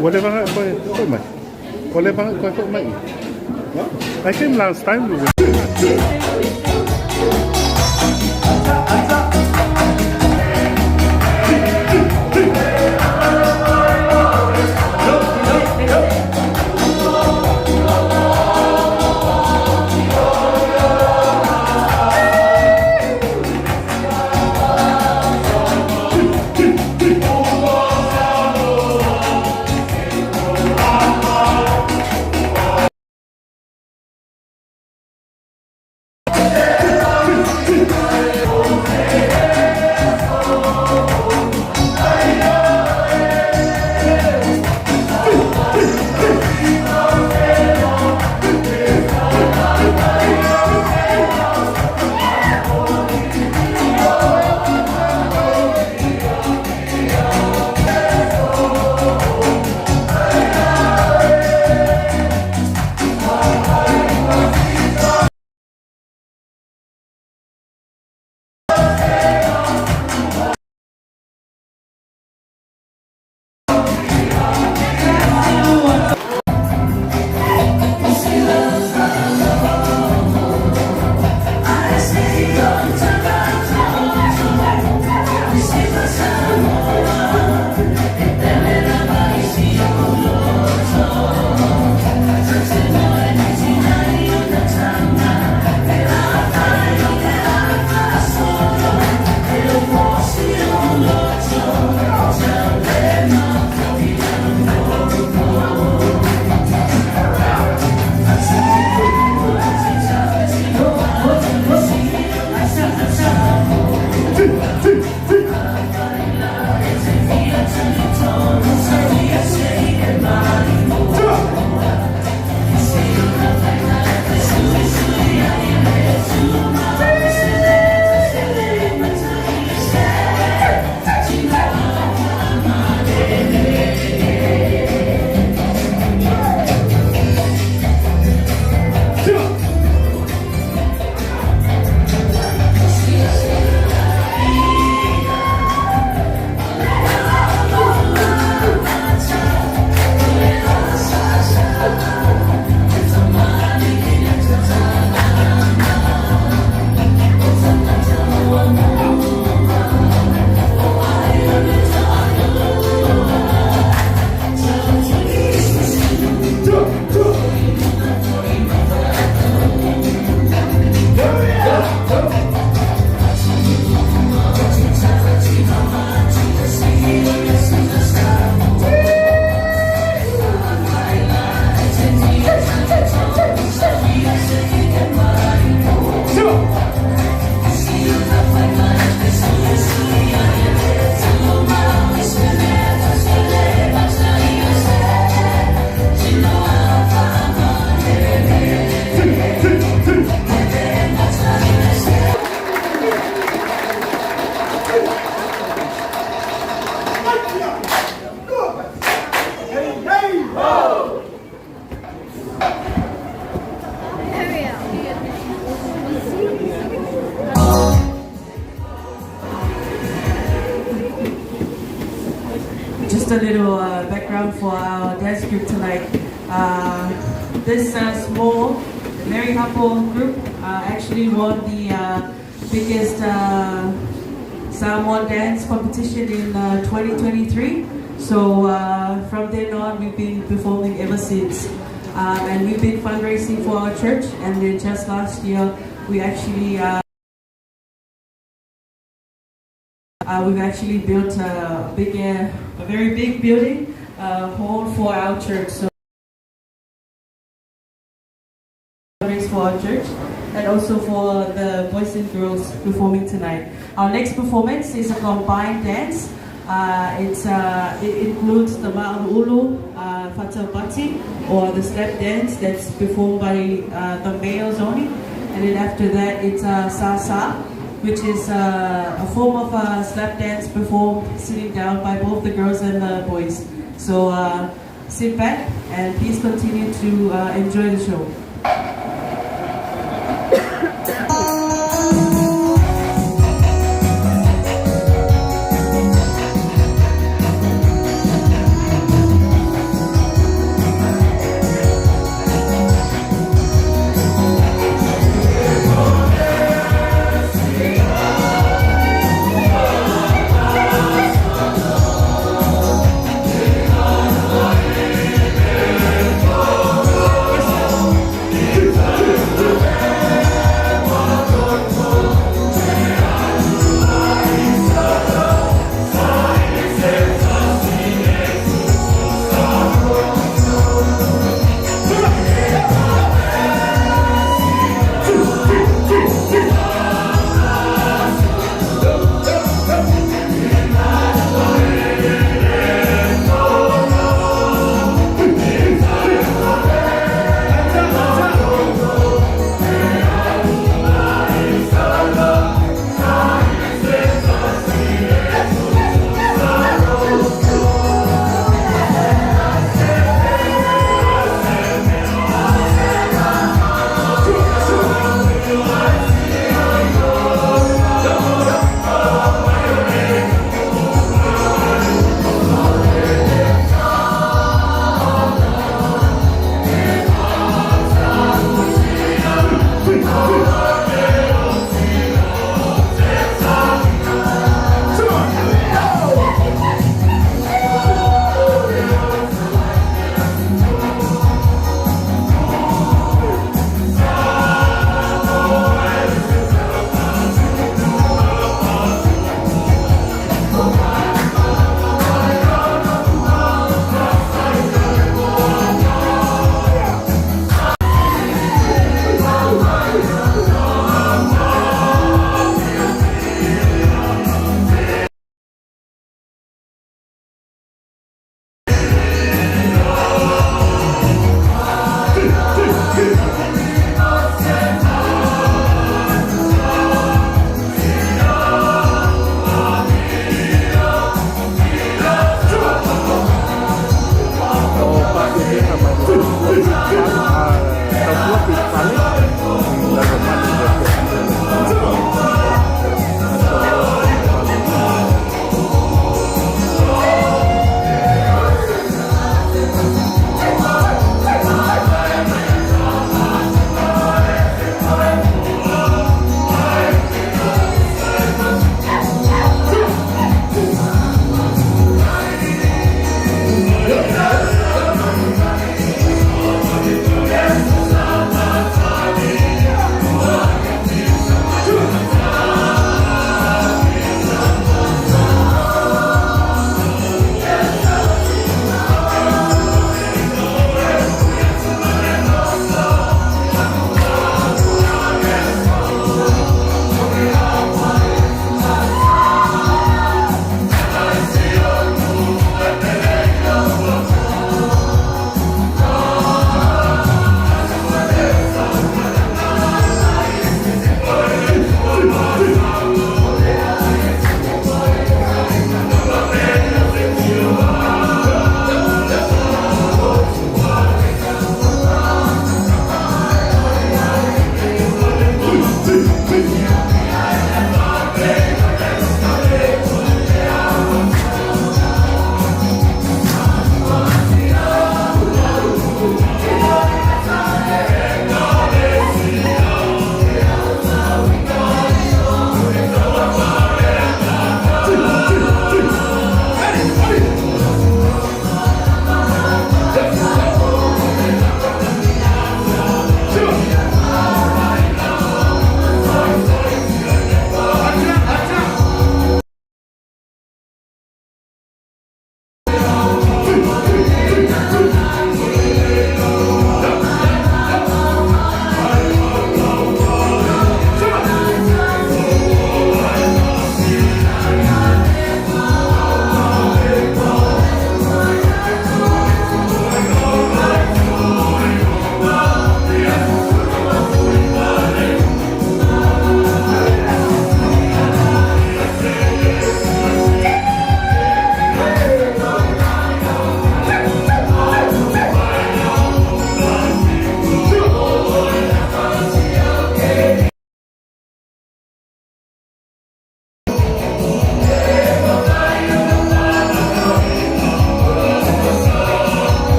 Boleh banget kau ikut mai? Boleh banget kau ikut mai? I came last time. Just a little background for our dance group tonight. This small, very humble group actually won the biggest Samoan dance competition in 2023. So from then on, we've been performing ever since. And we've been fundraising for our church, and then just last year, we actually we've actually built a very big building, hall for our church. So for our church, and also for the boys and girls performing tonight. Our next performance is a combined dance. It includes the Ma'anu'ulu Fatabati, or the step dance that's performed by the males only. And then after that, it's Sa, which is a form of slap dance performed sitting down by both the girls and the boys. So sit back and please continue to enjoy the show.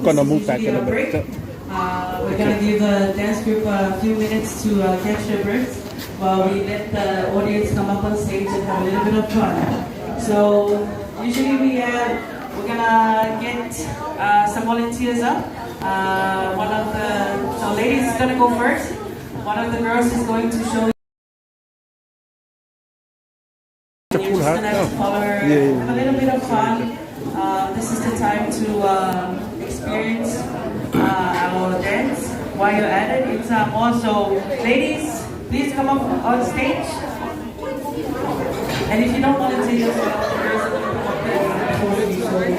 gonna move back in a break. minute. We're going to give the dance group a few minutes to catch their breath while we let the audience come up on stage and have a little bit of fun. So usually we're going to get some volunteers up. So ladies is going to go first. One of the girls is going to show you. You're just going to have to follow her, have a little bit of fun. This is the time to experience our dance. While you're at it, it's also, ladies, please come up on stage. And if you don't want to take yourself, the girls are going to come up there and show you.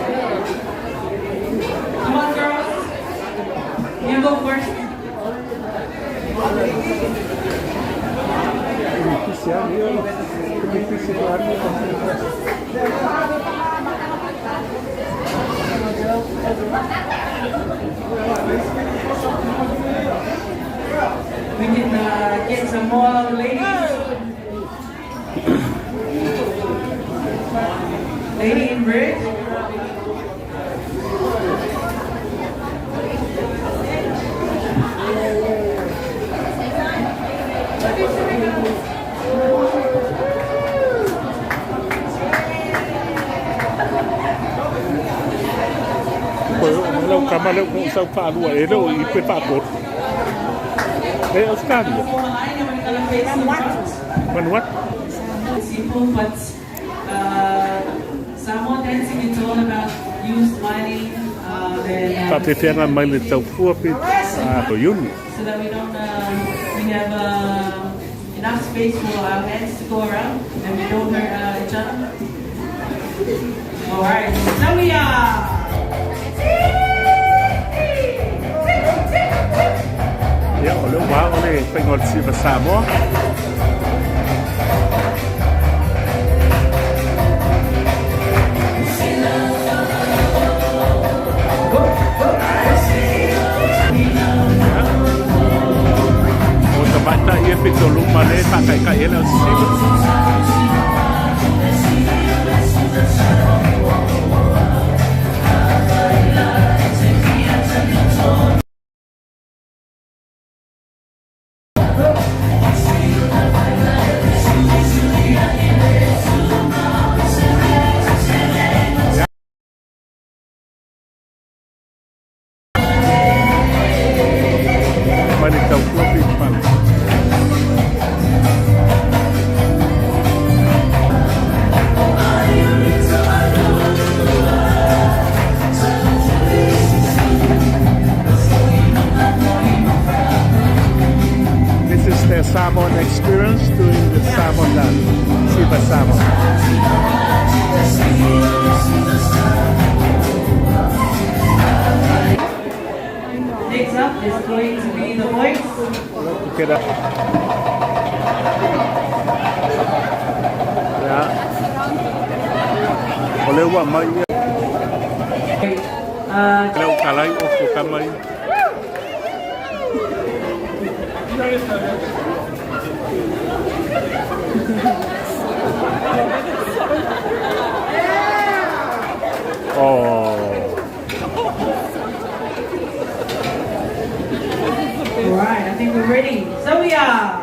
Come on, girls. You go first. We can get some more ladies. Lady in red. Lâu cắm mà lâu cũng sao pha đuổi ấy đâu ý quyết pha cột đấy ở scan gìมันวัด Simple, but Samoan dancing is all about you smiling and ปฏิเสธมันไม่เลยเจ้าพัวปิดตัวยุ่น so that we don't we have enough space for our hands to go around and we don't hurt each other. All right, so we are. Ja, hallo, wow, nee, ik ben wat super samen. Untuk baca ia pintu rumah ni pakai kain lah sih. Their Samoan experience doing the Samoan dance, Siva Samoan. Next up is going to be the voice. Okay, that. Yeah. Boleh buat mai. Kalau kalai aku kamai. Oh. All right, I think we're ready. So we are.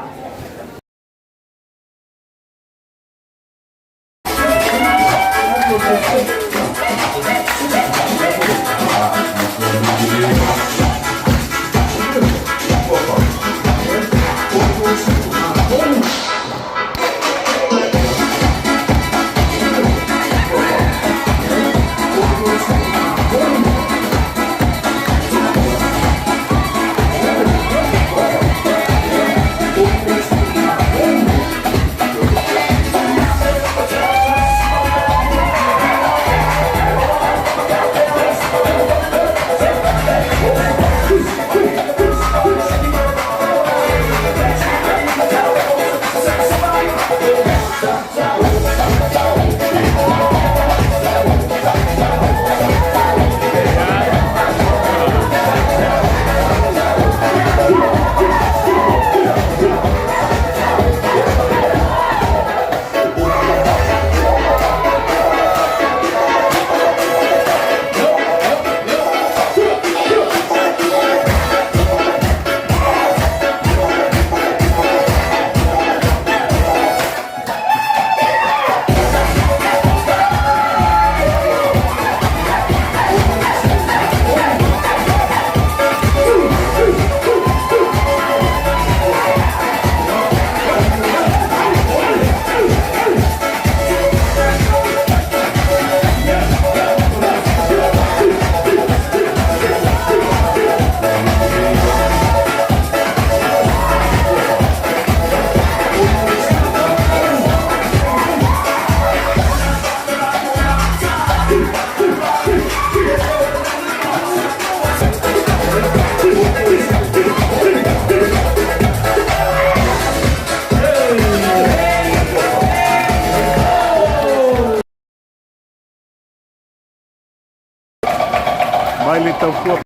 Fale Taufua.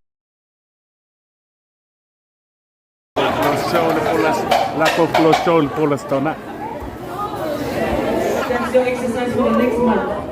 La conclusion pour l'instant. That's your exercise for the next month.